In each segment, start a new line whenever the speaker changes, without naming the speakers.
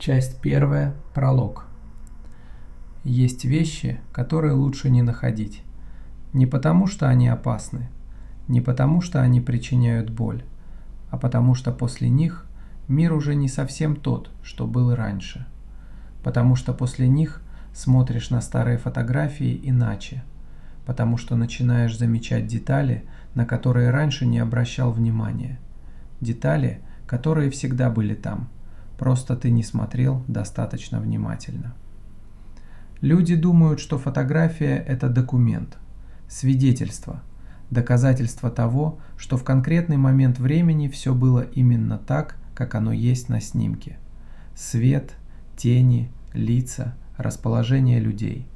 Часть первая. Пролог. Есть вещи, которые лучше не находить. Не потому, что они опасны, не потому, что они причиняют боль, а потому что после них мир уже не совсем тот, что был раньше. Потому что после них смотришь на старые фотографии иначе. Потому что начинаешь замечать детали, на которые раньше не обращал внимания. Детали, которые всегда были там. Просто ты не смотрел достаточно внимательно. Люди думают, что фотография – это документ, свидетельство, доказательство того, что в конкретный момент времени все было именно так, как оно есть на снимке. Свет, тени, лица, расположение людей.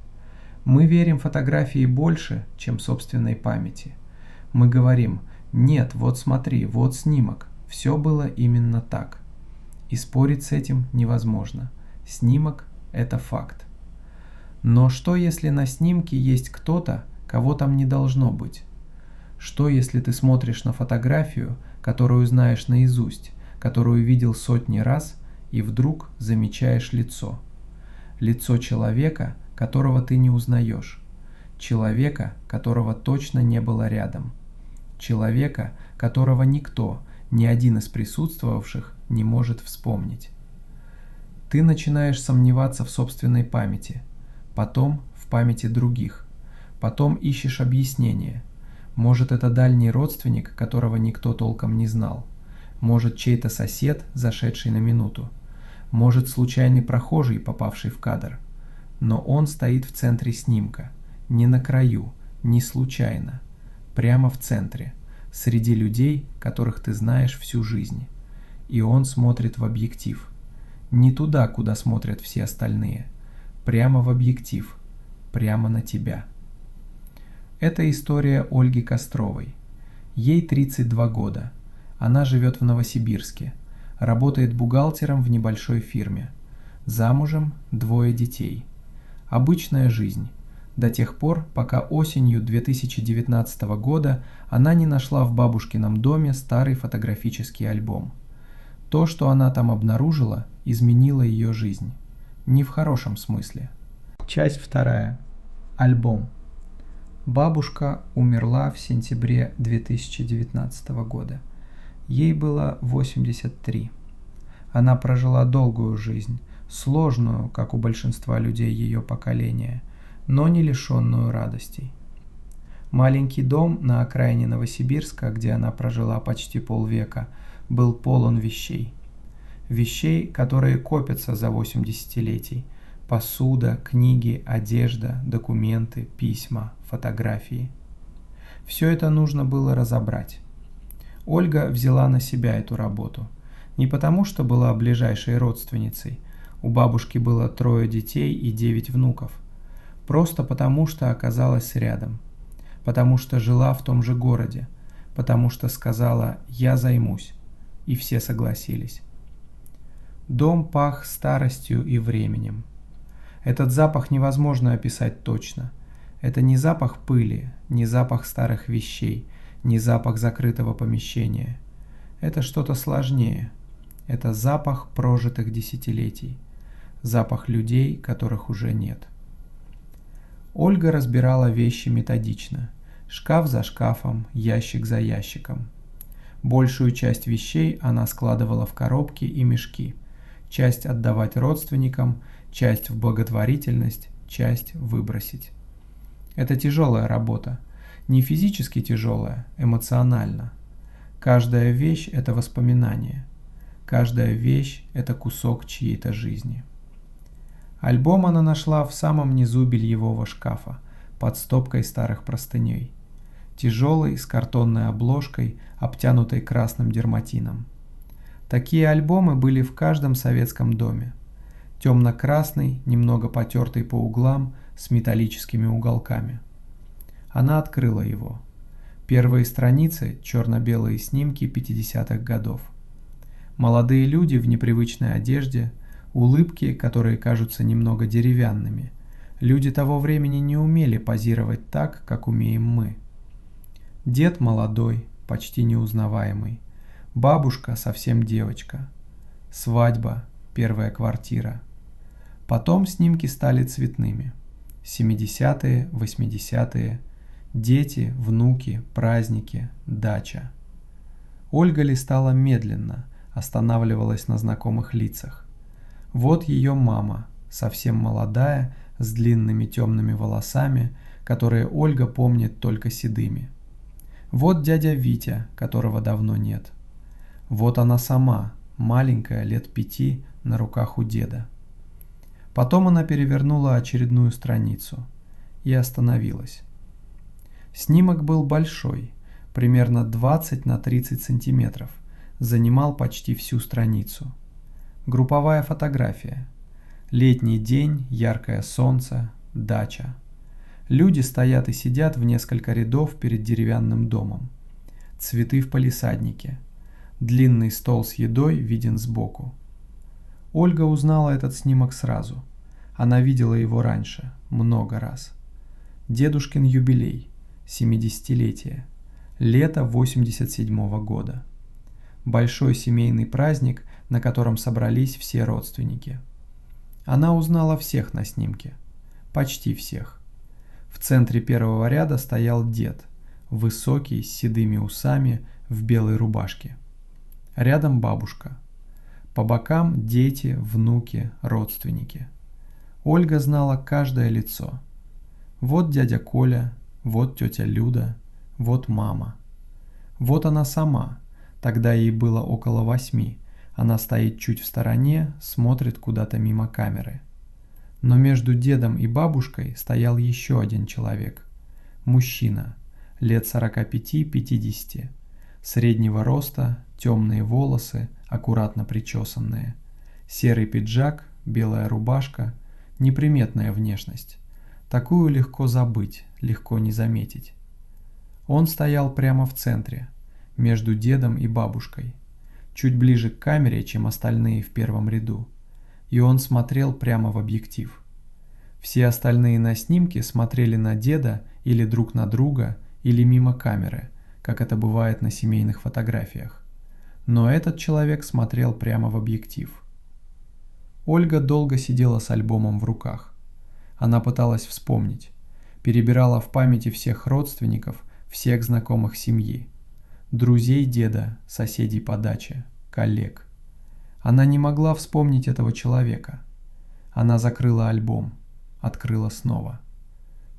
Мы верим фотографии больше, чем собственной памяти. Мы говорим: нет, вот смотри, вот снимок, все было именно так. И спорить с этим невозможно. Снимок – это факт. Но что, если на снимке есть кто-то, кого там не должно быть? Что, если ты смотришь на фотографию, которую знаешь наизусть, которую видел сотни раз, и вдруг замечаешь лицо? Лицо человека, которого ты не узнаешь. Человека, которого точно не было рядом. Человека, которого никто, ни один из присутствовавших не может вспомнить. Ты начинаешь сомневаться в собственной памяти, потом в памяти других, потом ищешь объяснение. Может, это дальний родственник, которого никто толком не знал. Может, чей-то сосед, зашедший на минуту. Может, случайный прохожий, попавший в кадр. Но он стоит в центре снимка, не на краю, не случайно, прямо в центре, среди людей, которых ты знаешь всю жизнь. И он смотрит в объектив. Не туда, куда смотрят все остальные. Прямо в объектив. Прямо на тебя. Это история Ольги Костровой. Ей 32 года. Она живет в Новосибирске. Работает бухгалтером в небольшой фирме. Замужем, 2 детей. Обычная жизнь. До тех пор, пока осенью 2019 года она не нашла в бабушкином доме старый фотографический альбом. То, что она там обнаружила, изменило ее жизнь. Не в хорошем смысле. Часть вторая. Альбом. Бабушка умерла в сентябре 2019 года. Ей было 83. Она прожила долгую жизнь, сложную, как у большинства людей ее поколения, но не лишенную радостей. Маленький дом на окраине Новосибирска, где она прожила почти полвека, был полон вещей. Вещей, которые копятся за 8 десятилетий. Посуда, книги, одежда, документы, письма, фотографии. Все это нужно было разобрать. Ольга взяла на себя эту работу. Не потому, что была ближайшей родственницей. У бабушки было 3 детей и 9 внуков. Просто потому, что оказалась рядом. Потому что жила в том же городе. Потому что сказала: «Я займусь». И все согласились. Дом пах старостью и временем. Этот запах невозможно описать точно. Это не запах пыли, не запах старых вещей, не запах закрытого помещения. Это что-то сложнее. Это запах прожитых десятилетий. Запах людей, которых уже нет. Ольга разбирала вещи методично. Шкаф за шкафом, ящик за ящиком. Большую часть вещей она складывала в коробки и мешки. Часть отдавать родственникам, часть в благотворительность, часть выбросить. Это тяжелая работа. Не физически тяжелая, эмоционально. Каждая вещь – это воспоминание. Каждая вещь – это кусок чьей-то жизни. Альбом она нашла в самом низу бельевого шкафа, под стопкой старых простыней. Тяжелый, с картонной обложкой, обтянутой красным дерматином. Такие альбомы были в каждом советском доме. Темно-красный, немного потертый по углам, с металлическими уголками. Она открыла его. Первые страницы – черно-белые снимки 50-х годов. Молодые люди в непривычной одежде, улыбки, которые кажутся немного деревянными. Люди того времени не умели позировать так, как умеем мы. Дед молодой, почти неузнаваемый. Бабушка совсем девочка. Свадьба, первая квартира. Потом снимки стали цветными. 70-е, 80-е, дети, внуки, праздники, дача. Ольга листала медленно, останавливалась на знакомых лицах. Вот ее мама, совсем молодая, с длинными темными волосами, которые Ольга помнит только седыми. Вот дядя Витя, которого давно нет. Вот она сама, маленькая, лет 5, на руках у деда. Потом она перевернула очередную страницу и остановилась. Снимок был большой, примерно 20 на 30 сантиметров, занимал почти всю страницу. Групповая фотография. Летний день, яркое солнце, дача. Люди стоят и сидят в несколько рядов перед деревянным домом. Цветы в палисаднике. Длинный стол с едой виден сбоку. Ольга узнала этот снимок сразу. Она видела его раньше, много раз. Дедушкин юбилей, 70-летие, лето 87-го года. Большой семейный праздник, на котором собрались все родственники. Она узнала всех на снимке, почти всех. В центре первого ряда стоял дед, высокий, с седыми усами, в белой рубашке. Рядом бабушка. По бокам дети, внуки, родственники. Ольга знала каждое лицо. Вот дядя Коля, вот тетя Люда, вот мама. Вот она сама, тогда ей было около 8. Она стоит чуть в стороне, смотрит куда-то мимо камеры. Но между дедом и бабушкой стоял еще один человек. Мужчина, лет 45-50, среднего роста, темные волосы, аккуратно причесанные, серый пиджак, белая рубашка, неприметная внешность. Такую легко забыть, легко не заметить. Он стоял прямо в центре, между дедом и бабушкой, чуть ближе к камере, чем остальные в первом ряду, и он смотрел прямо в объектив. Все остальные на снимке смотрели на деда или друг на друга, или мимо камеры, как это бывает на семейных фотографиях. Но этот человек смотрел прямо в объектив. Ольга долго сидела с альбомом в руках. Она пыталась вспомнить, перебирала в памяти всех родственников, всех знакомых семьи, друзей деда, соседей по даче, коллег. Она не могла вспомнить этого человека. Она закрыла альбом, открыла снова.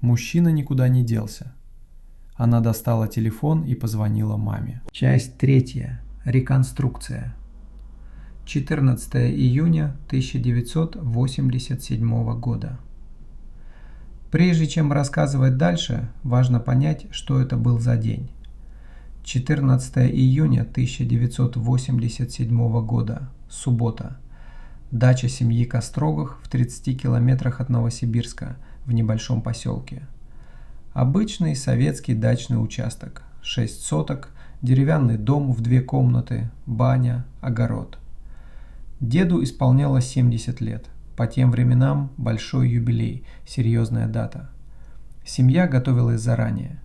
Мужчина никуда не делся. Она достала телефон и позвонила маме. Часть 3. Реконструкция. 14 июня 1987 года. Прежде чем рассказывать дальше, важно понять, что это был за день. 14 июня 1987 года. Суббота. Дача семьи Костроговых в 30 километрах от Новосибирска, в небольшом поселке. Обычный советский дачный участок. 6 соток, деревянный дом в 2 комнаты, баня, огород. Деду исполнялось 70 лет. По тем временам большой юбилей, серьезная дата. Семья готовилась заранее.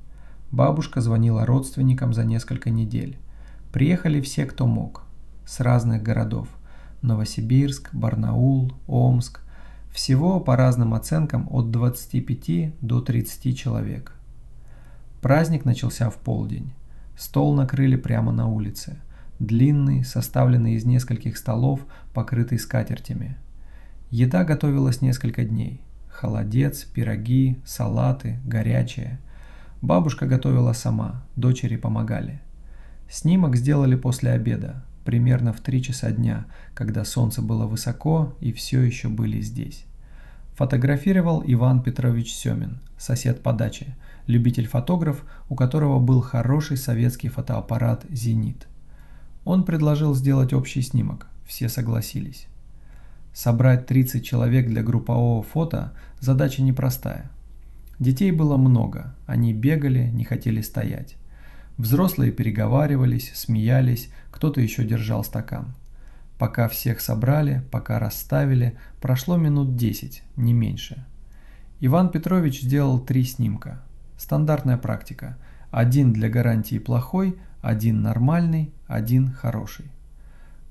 Бабушка звонила родственникам за несколько недель. Приехали все, кто мог. С разных городов. Новосибирск, Барнаул, Омск. Всего по разным оценкам от 25 до 30 человек. Праздник начался в полдень. Стол накрыли прямо на улице. Длинный, составленный из нескольких столов, покрытый скатертями. Еда готовилась несколько дней. Холодец, пироги, салаты, горячее. Бабушка готовила сама, дочери помогали. Снимок сделали после обеда, примерно в 3 часа дня, когда солнце было высоко и все еще были здесь. Фотографировал Иван Петрович Семин, сосед по даче, любитель-фотограф, у которого был хороший советский фотоаппарат «Зенит». Он предложил сделать общий снимок, все согласились. Собрать 30 человек для группового фото – задача непростая. Детей было много, они бегали, не хотели стоять. Взрослые переговаривались, смеялись, кто-то еще держал стакан. Пока всех собрали, пока расставили, прошло минут 10, не меньше. Иван Петрович сделал 3 снимка. Стандартная практика. Один для гарантии плохой, один нормальный, один хороший.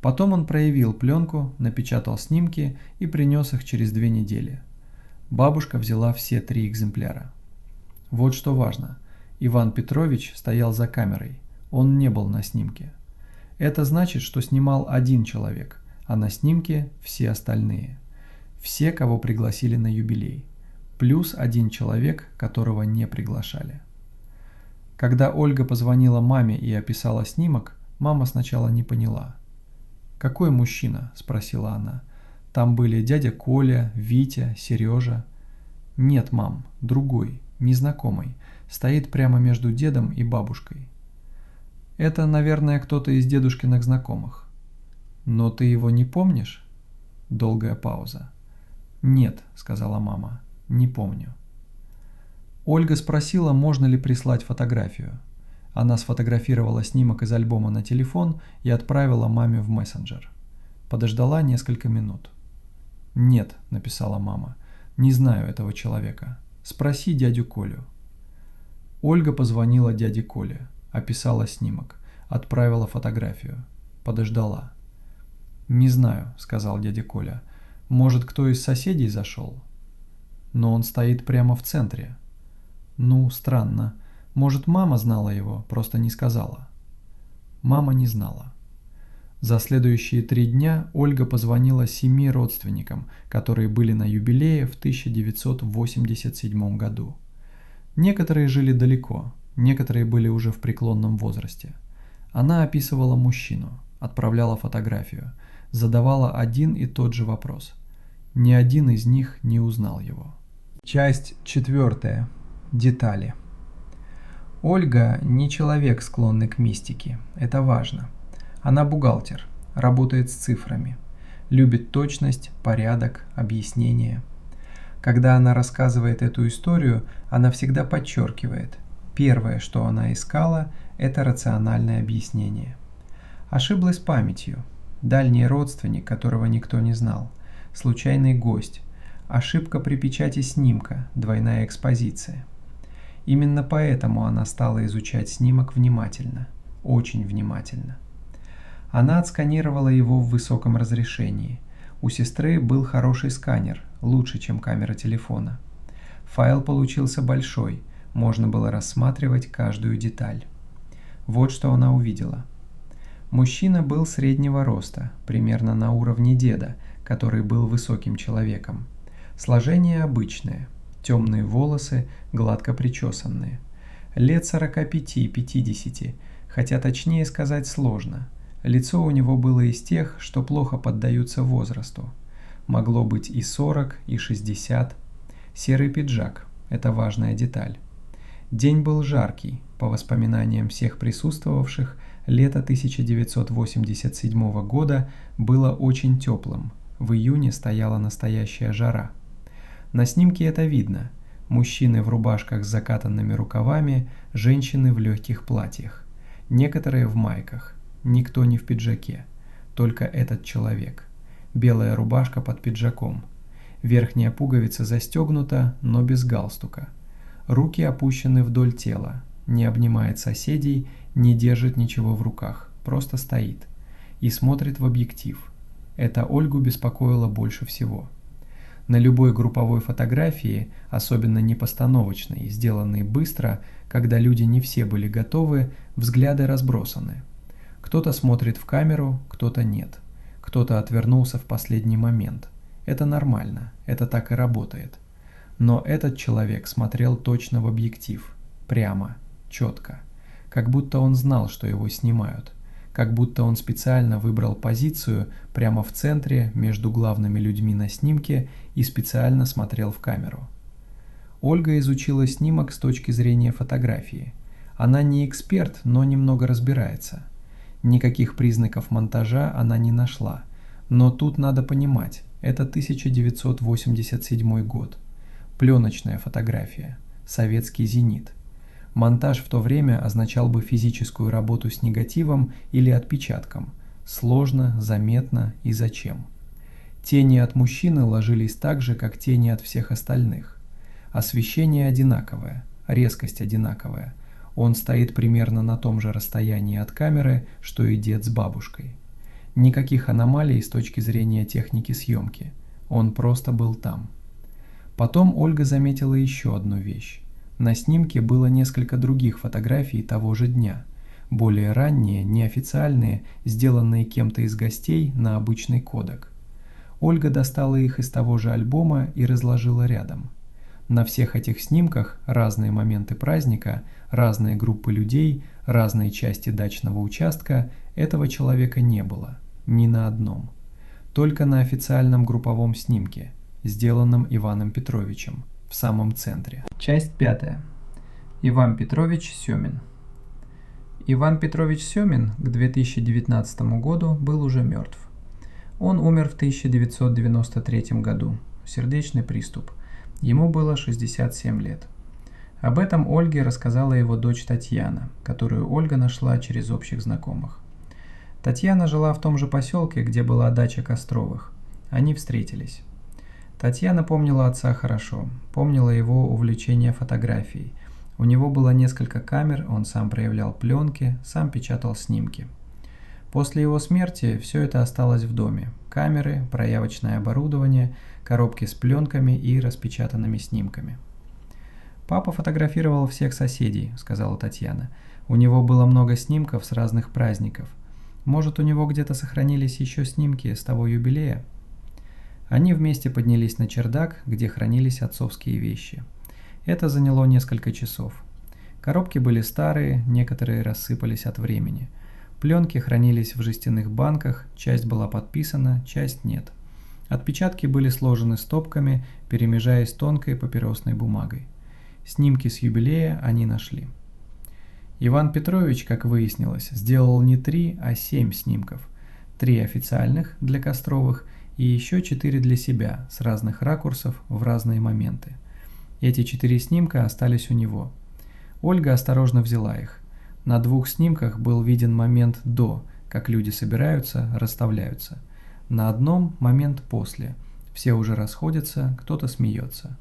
Потом он проявил пленку, напечатал снимки и принес их через 2 недели. Бабушка взяла все 3 экземпляра. Вот что важно. Иван Петрович стоял за камерой. Он не был на снимке. Это значит, что снимал один человек, а на снимке все остальные. Все, кого пригласили на юбилей. Плюс один человек, которого не приглашали. Когда Ольга позвонила маме и описала снимок, мама сначала не поняла. «Какой мужчина?» – спросила она. «Там были дядя Коля, Витя, Сережа». «Нет, мам, другой, незнакомый, стоит прямо между дедом и бабушкой». «Это, наверное, кто-то из дедушкиных знакомых». «Но ты его не помнишь?» Долгая пауза. «Нет», – сказала мама, – «не помню». Ольга спросила, можно ли прислать фотографию. Она сфотографировала снимок из альбома на телефон и отправила маме в мессенджер. Подождала несколько минут. «Нет», – написала мама, – «не знаю этого человека. Спроси дядю Колю». Ольга позвонила дяде Коле, описала снимок, отправила фотографию. Подождала. «Не знаю», – сказал дядя Коля. «Может, кто из соседей зашел?» «Но он стоит прямо в центре». «Ну, странно. Может, мама знала его, просто не сказала». Мама не знала. За следующие 3 дня Ольга позвонила 7 родственникам, которые были на юбилее в 1987 году. Некоторые жили далеко, некоторые были уже в преклонном возрасте. Она описывала мужчину, отправляла фотографию, задавала один и тот же вопрос. Ни один из них не узнал его. Часть 4. Детали. Ольга не человек, склонный к мистике, это важно. Она бухгалтер, работает с цифрами, любит точность, порядок, объяснение. Когда она рассказывает эту историю, она всегда подчеркивает, первое, что она искала, это рациональное объяснение. Ошиблась памятью, дальний родственник, которого никто не знал, случайный гость, ошибка при печати снимка, двойная экспозиция. Именно поэтому она стала изучать снимок внимательно, очень внимательно. Она отсканировала его в высоком разрешении. У сестры был хороший сканер, лучше, чем камера телефона. Файл получился большой, можно было рассматривать каждую деталь. Вот что она увидела. Мужчина был среднего роста, примерно на уровне деда, который был высоким человеком. Сложение обычное. Темные волосы, гладко причесанные. Лет 45-50, хотя точнее сказать сложно. Лицо у него было из тех, что плохо поддаются возрасту. Могло быть и 40, и 60. Серый пиджак – это важная деталь. День был жаркий, по воспоминаниям всех присутствовавших, лето 1987 года было очень теплым. В июне стояла настоящая жара. На снимке это видно. Мужчины в рубашках с закатанными рукавами, женщины в легких платьях. Некоторые в майках. Никто не в пиджаке. Только этот человек. Белая рубашка под пиджаком. Верхняя пуговица застегнута, но без галстука. Руки опущены вдоль тела. Не обнимает соседей, не держит ничего в руках. Просто стоит. И смотрит в объектив. Это Ольгу беспокоило больше всего. На любой групповой фотографии, особенно непостановочной, сделанной быстро, когда люди не все были готовы, взгляды разбросаны. Кто-то смотрит в камеру, кто-то нет. Кто-то отвернулся в последний момент. Это нормально, это так и работает. Но этот человек смотрел точно в объектив, прямо, четко. Как будто он знал, что его снимают. Как будто он специально выбрал позицию прямо в центре между главными людьми на снимке и специально смотрел в камеру. Ольга изучила снимок с точки зрения фотографии. Она не эксперт, но немного разбирается. Никаких признаков монтажа она не нашла. Но тут надо понимать, это 1987 год. Пленочная фотография. Советский «Зенит». Монтаж в то время означал бы физическую работу с негативом или отпечатком. Сложно, заметно и зачем. Тени от мужчины ложились так же, как тени от всех остальных. Освещение одинаковое, резкость одинаковая. Он стоит примерно на том же расстоянии от камеры, что и дед с бабушкой. Никаких аномалий с точки зрения техники съемки. Он просто был там. Потом Ольга заметила еще одну вещь. На снимке было несколько других фотографий того же дня, более ранние, неофициальные, сделанные кем-то из гостей на обычный кодек. Ольга достала их из того же альбома и разложила рядом. На всех этих снимках разные моменты праздника, разные группы людей, разные части дачного участка, этого человека не было, ни на одном. Только на официальном групповом снимке, сделанном Иваном Петровичем, в самом центре. Часть 5. Иван Петрович Семин. Иван Петрович Семин к 2019 году был уже мертв. Он умер в 1993 году. Сердечный приступ. Ему было 67 лет. Об этом Ольге рассказала его дочь Татьяна, которую Ольга нашла через общих знакомых. Татьяна жила в том же поселке, где была дача Костровых. Они встретились. Татьяна помнила отца хорошо, помнила его увлечение фотографией. У него было несколько камер, он сам проявлял пленки, сам печатал снимки. После его смерти все это осталось в доме. Камеры, проявочное оборудование, коробки с пленками и распечатанными снимками. «Папа фотографировал всех соседей», — сказала Татьяна. «У него было много снимков с разных праздников. Может, у него где-то сохранились еще снимки с того юбилея?» Они вместе поднялись на чердак, где хранились отцовские вещи. Это заняло несколько часов. Коробки были старые, некоторые рассыпались от времени. Пленки хранились в жестяных банках, часть была подписана, часть нет. Отпечатки были сложены стопками, перемежаясь тонкой папиросной бумагой. Снимки с юбилея они нашли. Иван Петрович, как выяснилось, сделал не 3, а 7 снимков. 3 официальных для Костровых и еще 4 для себя, с разных ракурсов в разные моменты. Эти 4 снимка остались у него. Ольга осторожно взяла их. На 2 снимках был виден момент до, как люди собираются, расставляются. На одном момент после. Все уже расходятся, кто-то смеется.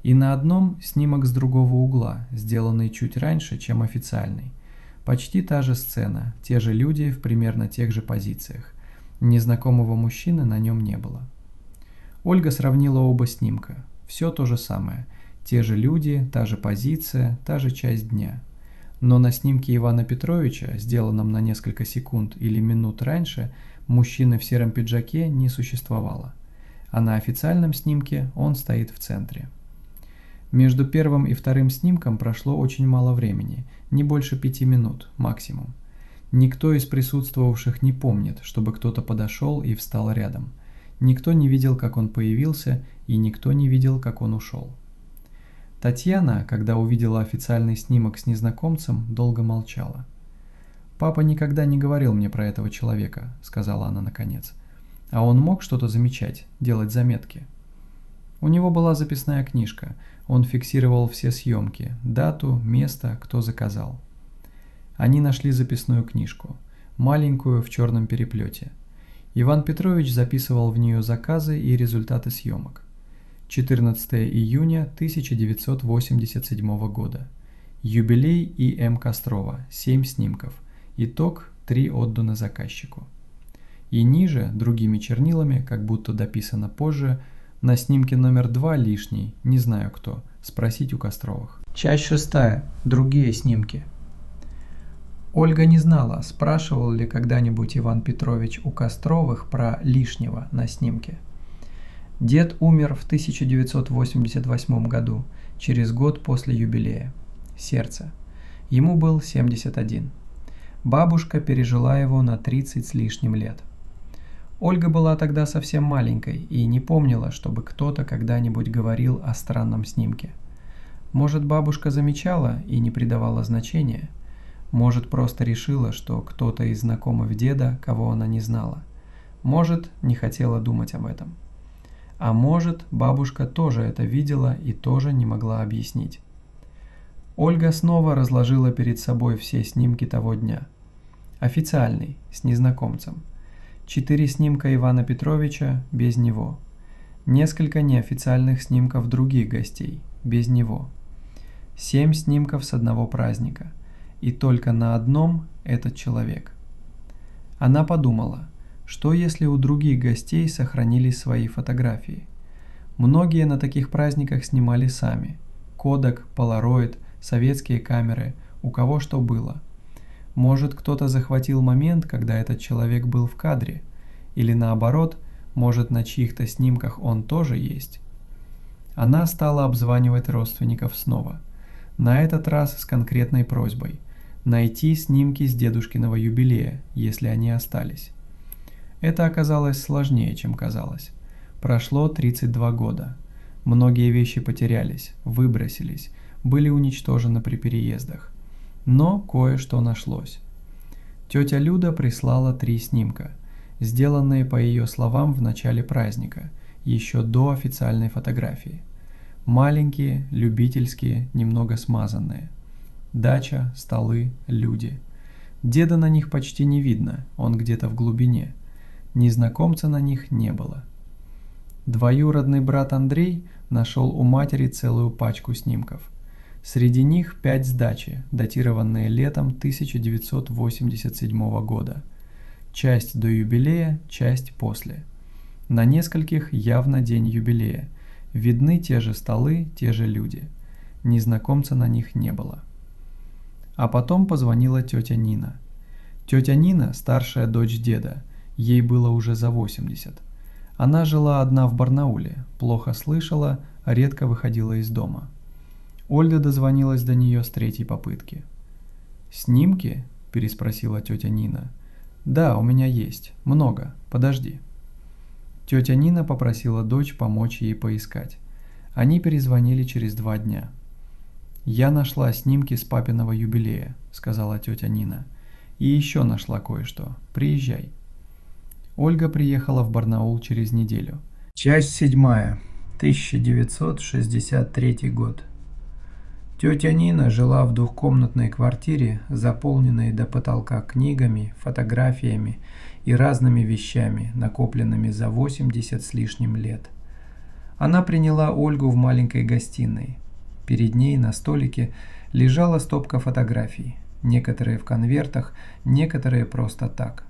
И на одном снимок с другого угла, сделанный чуть раньше, чем официальный. Почти та же сцена, те же люди в примерно тех же позициях. Незнакомого мужчины на нем не было. Ольга сравнила оба снимка. Все то же самое. Те же люди, та же позиция, та же часть дня. Но на снимке Ивана Петровича, сделанном на несколько секунд или минут раньше, мужчины в сером пиджаке не существовало. А на официальном снимке он стоит в центре. Между первым и вторым снимком прошло очень мало времени, не больше 5 минут максимум. Никто из присутствовавших не помнит, чтобы кто-то подошел и встал рядом. Никто не видел, как он появился, и никто не видел, как он ушел. Татьяна, когда увидела официальный снимок с незнакомцем, долго молчала. «Папа никогда не говорил мне про этого человека», — сказала она наконец. «А он мог что-то замечать, делать заметки?» У него была записная книжка. Он фиксировал все съемки, дату, место, кто заказал. Они нашли записную книжку, маленькую в черном переплете. Иван Петрович записывал в нее заказы и результаты съемок. 14 июня 1987 года. Юбилей И.М. Кострова, 7 снимков. Итог 3 отданы заказчику. И ниже, другими чернилами, как будто дописано позже, на снимке номер 2 лишний, не знаю кто, спросить у Костровых. Часть 6. Другие снимки. Ольга не знала, спрашивал ли когда-нибудь Иван Петрович у Костровых про лишнего на снимке. Дед умер в 1988 году, через год после юбилея. Сердце. Ему был 71. Бабушка пережила его на 30 с лишним лет. Ольга была тогда совсем маленькой и не помнила, чтобы кто-то когда-нибудь говорил о странном снимке. Может, бабушка замечала и не придавала значения? Может, просто решила, что кто-то из знакомых деда, кого она не знала. Может, не хотела думать об этом. А может, бабушка тоже это видела и тоже не могла объяснить. Ольга снова разложила перед собой все снимки того дня. Официальный, с незнакомцем. 4 снимка Ивана Петровича без него. Несколько неофициальных снимков других гостей без него. 7 снимков с одного праздника. И только на одном этот человек. Она подумала, Что если у других гостей сохранились свои фотографии? Многие на таких праздниках снимали сами. Kodak, Polaroid, советские камеры, у кого что было. Может, кто-то захватил момент, когда этот человек был в кадре? Или наоборот, может, на чьих-то снимках он тоже есть? Она стала обзванивать родственников снова. На этот раз с конкретной просьбой – найти снимки с дедушкиного юбилея, если они остались. Это оказалось сложнее, чем казалось. Прошло 32 года. Многие вещи потерялись, выбросились, были уничтожены при переездах. Но кое-что нашлось. Тетя Люда прислала 3 снимка, сделанные по ее словам в начале праздника, еще до официальной фотографии. Маленькие, любительские, немного смазанные. Дача, столы, люди. Деда на них почти не видно, он где-то в глубине. Незнакомца на них не было. Двоюродный брат Андрей нашел у матери целую пачку снимков. Среди них 5 с дачи, датированные летом 1987 года. Часть до юбилея, часть после. На нескольких явно день юбилея. Видны те же столы, те же люди. Незнакомца на них не было. А потом позвонила тетя Нина. Тетя Нина – старшая дочь деда, ей было уже за 80. Она жила одна в Барнауле, плохо слышала, редко выходила из дома. Ольга дозвонилась до нее с 3-й попытки. «Снимки?» – переспросила тетя Нина. «Да, у меня есть. Много. Подожди». Тетя Нина попросила дочь помочь ей поискать. Они перезвонили через 2 дня. «Я нашла снимки с папиного юбилея», – сказала тетя Нина. «И еще нашла кое-что. Приезжай». Ольга приехала в Барнаул через неделю. Часть 7. 1963 год. Тетя Нина жила в двухкомнатной квартире, заполненной до потолка книгами, фотографиями и разными вещами, накопленными за 80 с лишним лет. Она приняла Ольгу в маленькой гостиной. Перед ней на столике лежала стопка фотографий, некоторые в конвертах, некоторые просто так.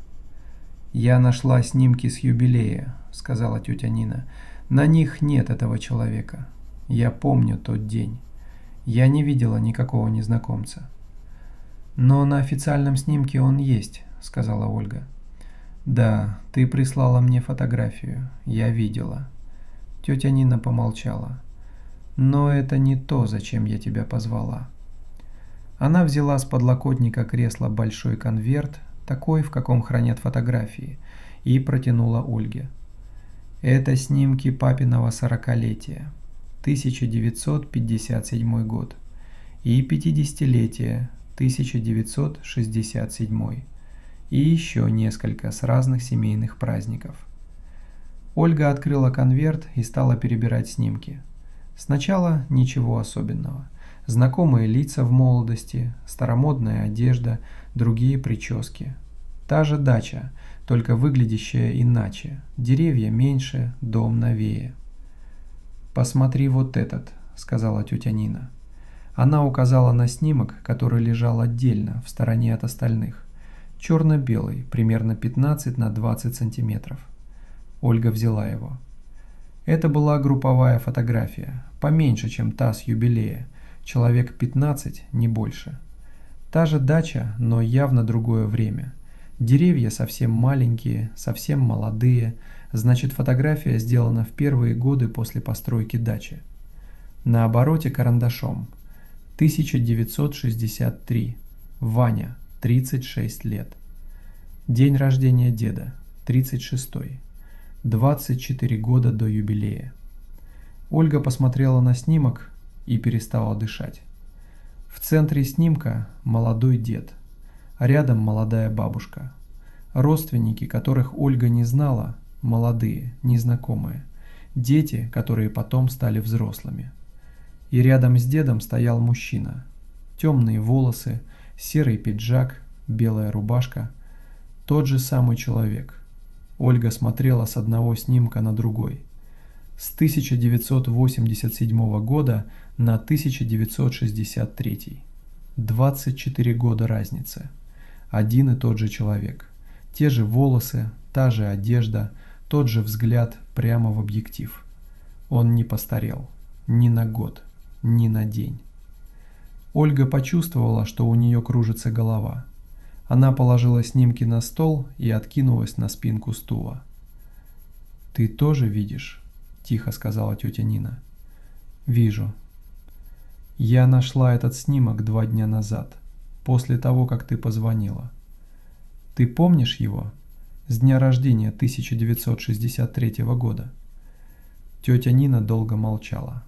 «Я нашла снимки с юбилея», — сказала тетя Нина. «На них нет этого человека. Я помню тот день. Я не видела никакого незнакомца». «Но на официальном снимке он есть», — сказала Ольга. «Да, ты прислала мне фотографию. Я видела». Тетя Нина помолчала. «Но это не то, зачем я тебя позвала». Она взяла с подлокотника кресла большой конверт, такой, в каком хранят фотографии, и протянула Ольге. «Это снимки папиного 40-летия, 1957 год, и 50-летия, 1967, и еще несколько с разных семейных праздников». Ольга открыла конверт и стала перебирать снимки. Сначала ничего особенного. Знакомые лица в молодости, старомодная одежда, другие прически. Та же дача, только выглядящая иначе. Деревья меньше, дом новее. «Посмотри вот этот», — сказала тетя Нина. Она указала на снимок, который лежал отдельно, в стороне от остальных. Черно-белый, примерно 15 на 20 сантиметров. Ольга взяла его. Это была групповая фотография, поменьше, чем та с юбилея. Человек 15, не больше. Та же дача, но явно другое время. Деревья совсем маленькие, совсем молодые, значит, фотография сделана в первые годы после постройки дачи. На обороте карандашом. 1963. Ваня, 36 лет. День рождения деда, 36-й. 24 года до юбилея. Ольга посмотрела на снимок и перестала дышать. В центре снимка молодой дед, а рядом молодая бабушка. Родственники, которых Ольга не знала, молодые, незнакомые. Дети, которые потом стали взрослыми. И рядом с дедом стоял мужчина. Темные волосы, серый пиджак, белая рубашка. Тот же самый человек. Ольга смотрела с одного снимка на другой. С 1987 года на 1963. 24 года разницы. Один и тот же человек. Те же волосы, та же одежда, тот же взгляд прямо в объектив. Он не постарел. Ни на год, ни на день. Ольга почувствовала, что у нее кружится голова. Она положила снимки на стол и откинулась на спинку стула. «Ты тоже видишь?» – тихо сказала тетя Нина. «Вижу. Я нашла этот снимок 2 дня назад, после того, как ты позвонила. Ты помнишь его? С дня рождения 1963 года?» Тетя Нина долго молчала.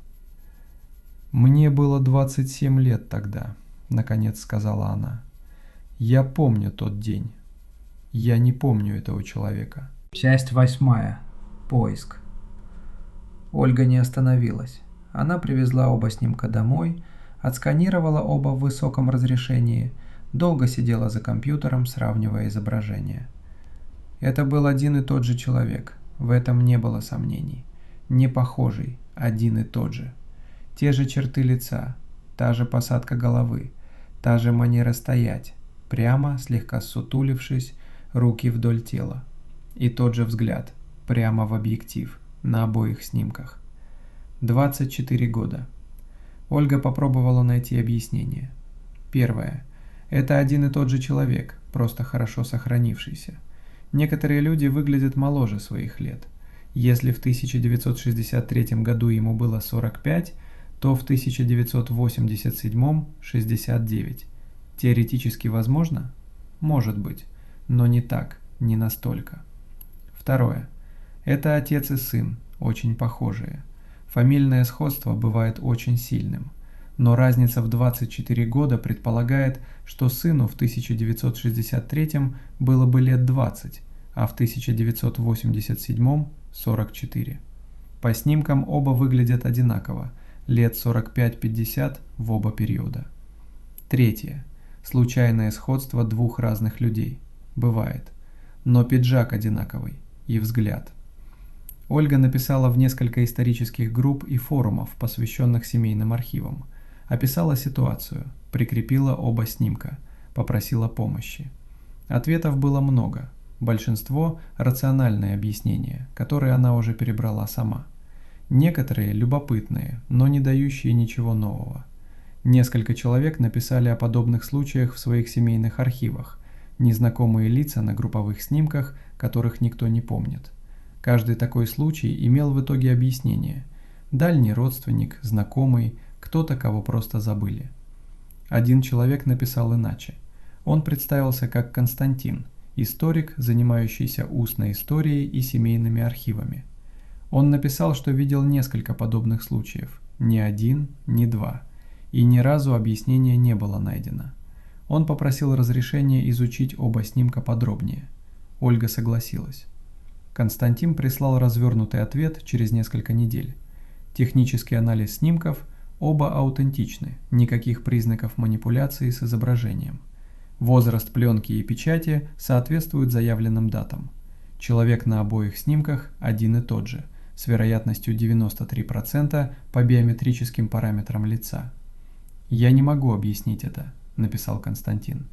«Мне было 27 лет тогда», — наконец сказала она. «Я помню тот день. Я не помню этого человека».
Часть 8. Поиск. Ольга не остановилась. Она привезла оба снимка домой, отсканировала оба в высоком разрешении, долго сидела за компьютером, сравнивая изображения. Это был один и тот же человек, в этом не было сомнений. Не похожий, один и тот же. Те же черты лица, та же посадка головы, та же манера стоять, прямо, слегка ссутулившись, руки вдоль тела. И тот же взгляд, прямо в объектив, на обоих снимках. 24 года. Ольга попробовала найти объяснение. Первое. Это один и тот же человек, просто хорошо сохранившийся. Некоторые люди выглядят моложе своих лет. Если в 1963 году ему было 45, то в 1987 – 69. Теоретически возможно? Может быть, но не так, не настолько. Второе. Это отец и сын, очень похожие. Фамильное сходство бывает очень сильным. Но разница в 24 года предполагает, что сыну в 1963 было бы лет 20, а в 1987 – 44. По снимкам оба выглядят одинаково, лет 45-50 в оба периода. Третье. Случайное сходство двух разных людей. Бывает. Но пиджак одинаковый. И взгляд. Ольга написала в несколько исторических групп и форумов, посвященных семейным архивам. Описала ситуацию, прикрепила оба снимка, попросила помощи. Ответов было много. Большинство – рациональные объяснения, которые она уже перебрала сама. Некоторые – любопытные, но не дающие ничего нового. Несколько человек написали о подобных случаях в своих семейных архивах, незнакомые лица на групповых снимках, которых никто не помнит. Каждый такой случай имел в итоге объяснение. Дальний родственник, знакомый, кто-то, кого просто забыли. Один человек написал иначе. Он представился как Константин, историк, занимающийся устной историей и семейными архивами. Он написал, что видел несколько подобных случаев, ни один, ни два, и ни разу объяснения не было найдено. Он попросил разрешения изучить оба снимка подробнее. Ольга согласилась. Константин прислал развернутый ответ через несколько недель. Технический анализ снимков, оба аутентичны, никаких признаков манипуляции с изображением. Возраст пленки и печати соответствуют заявленным датам. Человек на обоих снимках один и тот же, с вероятностью 93% по биометрическим параметрам лица. «Я не могу объяснить это», – написал Константин.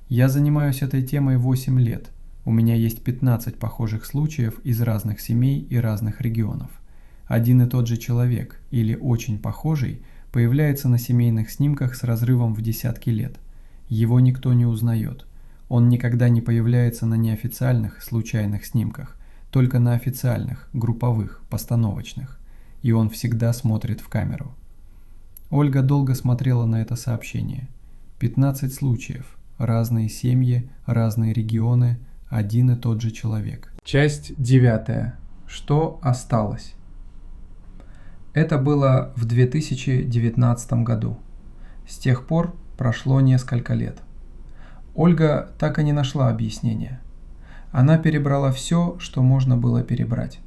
«Я занимаюсь этой темой 8 лет. У меня есть 15 похожих случаев из разных семей и разных регионов. Один и тот же человек, или очень похожий, появляется на семейных снимках с разрывом в десятки лет. Его никто не узнает. Он никогда не появляется на неофициальных, случайных снимках, только на официальных, групповых, постановочных. И он всегда смотрит в камеру». Ольга долго смотрела на это сообщение. 15 случаев, разные семьи, разные регионы, один и тот же человек. Часть 9. Что осталось? Это было в 2019 году. С тех пор прошло несколько лет. Ольга так и не нашла объяснения. Она перебрала все, что можно было перебрать.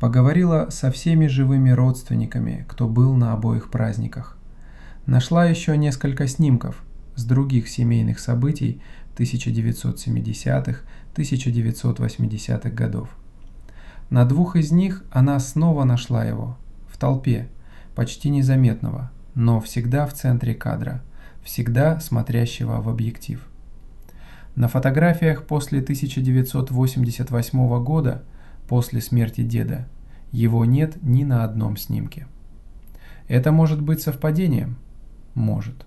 Поговорила со всеми живыми родственниками, кто был на обоих праздниках. Нашла еще несколько снимков с других семейных событий 1970-х, 1980-х годов. На двух из них она снова нашла его, в толпе, почти незаметного, но всегда в центре кадра, всегда смотрящего в объектив.
На фотографиях после 1988 года, после смерти деда, его нет ни на одном снимке. Это может быть совпадением? Может.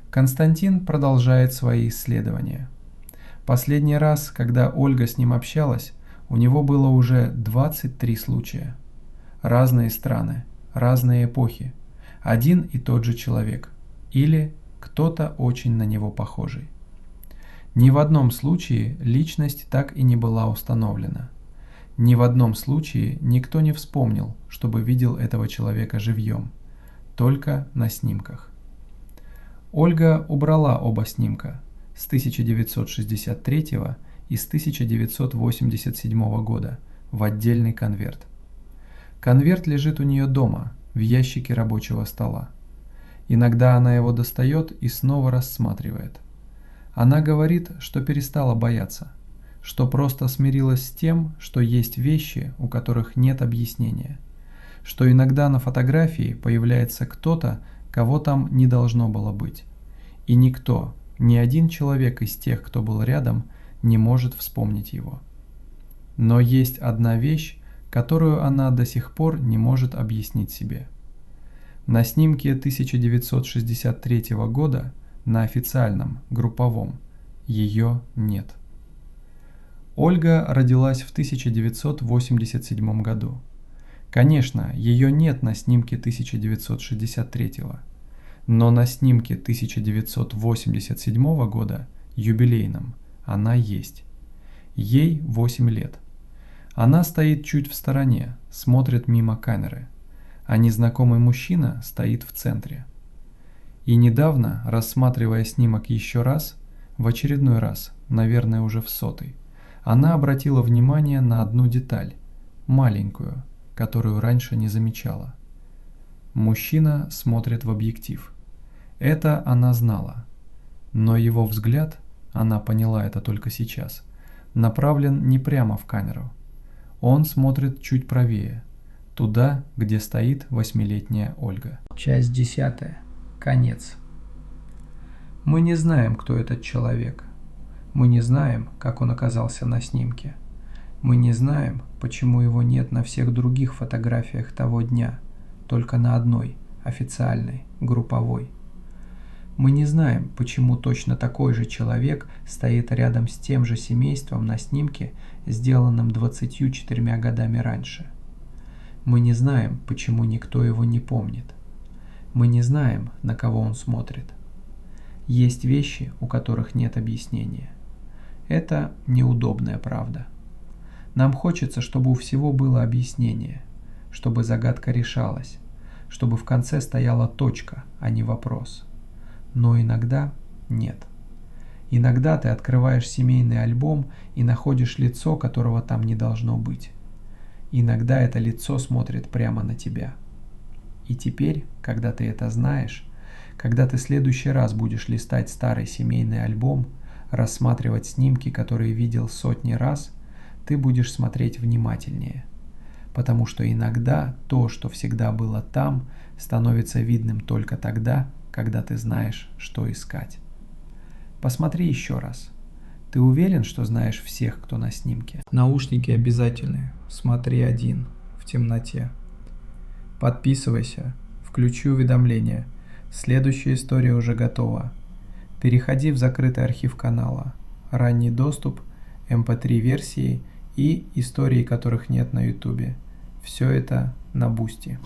Константин продолжает свои исследования. Последний раз, когда Ольга с ним общалась, у него было уже 23 случая. Разные страны, разные эпохи, один и тот же человек или кто-то очень на него похожий. Ни в одном случае личность так и не была установлена. Ни в одном случае никто не вспомнил, чтобы видел этого человека живьем, только на снимках. Ольга убрала оба снимка с 1963 и с 1987 года в отдельный конверт. Конверт лежит у нее дома, в ящике рабочего стола. Иногда она его достает и снова рассматривает. Она говорит, что перестала бояться, что просто смирилась с тем, что есть вещи, у которых нет объяснения, что иногда на фотографии появляется кто-то, кого там не должно было быть, и никто, ни один человек из тех, кто был рядом, не может вспомнить его. Но есть одна вещь, которую она до сих пор не может объяснить себе. На снимке 1963 года, на официальном, групповом, ее нет. Ольга родилась в 1987 году. Конечно, ее нет на снимке 1963, но на снимке 1987 года, юбилейном, она есть. Ей 8 лет. Она стоит чуть в стороне, смотрит мимо камеры, а незнакомый мужчина стоит в центре. И недавно, рассматривая снимок еще раз, в очередной раз, наверное уже в 100-й, она обратила внимание на одну деталь, маленькую, которую раньше не замечала. Мужчина смотрит в объектив. Это она знала, но его взгляд, она поняла это только сейчас, направлен не прямо в камеру. Он смотрит чуть правее, туда, где стоит 8-летняя Ольга. Часть 10. Конец. Мы не знаем, кто этот человек. Мы не знаем, как он оказался на снимке. Мы не знаем, почему его нет на всех других фотографиях того дня, только на одной, официальной, групповой. Мы не знаем, почему точно такой же человек стоит рядом с тем же семейством на снимке, сделанном 24 годами раньше. Мы не знаем, почему никто его не помнит. Мы не знаем, на кого он смотрит. Есть вещи, у которых нет объяснения. Это неудобная правда. Нам хочется, чтобы у всего было объяснение, чтобы загадка решалась, чтобы в конце стояла точка, а не вопрос. Но иногда нет. Иногда ты открываешь семейный альбом и находишь лицо, которого там не должно быть. Иногда это лицо смотрит прямо на тебя. И теперь, когда ты это знаешь, когда ты в следующий раз будешь листать старый семейный альбом, рассматривать снимки, которые видел сотни раз, ты будешь смотреть внимательнее. Потому что иногда то, что всегда было там, становится видным только тогда, когда ты знаешь, что искать. Посмотри еще раз. Ты уверен, что знаешь всех, кто на снимке? Наушники обязательны. Смотри один, в темноте. Подписывайся, включи уведомления. Следующая история уже готова. Переходи в закрытый архив канала. Ранний доступ, MP3 версии и истории, которых нет на YouTube. Все это на Boosty.